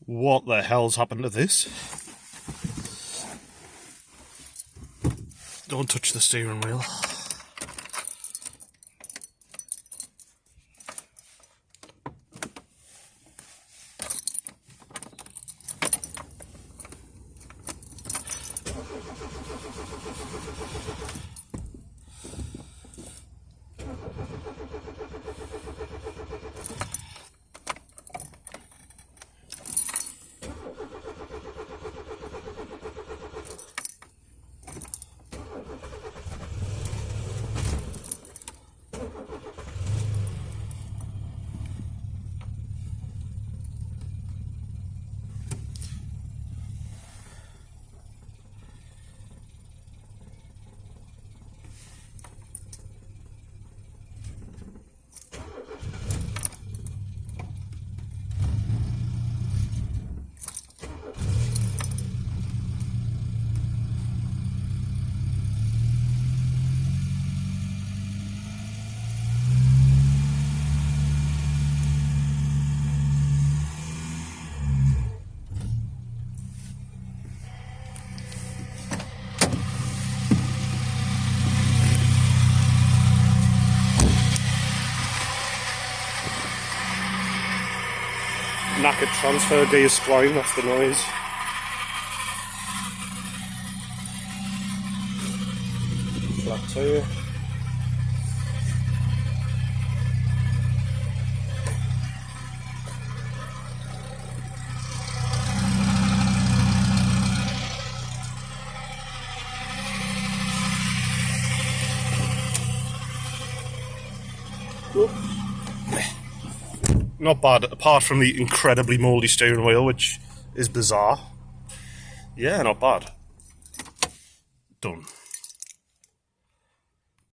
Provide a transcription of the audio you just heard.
What the hell's happened to this? Don't touch the steering wheel. Knackered transfer gear spline, that's the noise. Flat tire. Not bad, apart from the incredibly mouldy steering wheel, which is bizarre. Yeah, not bad. Done.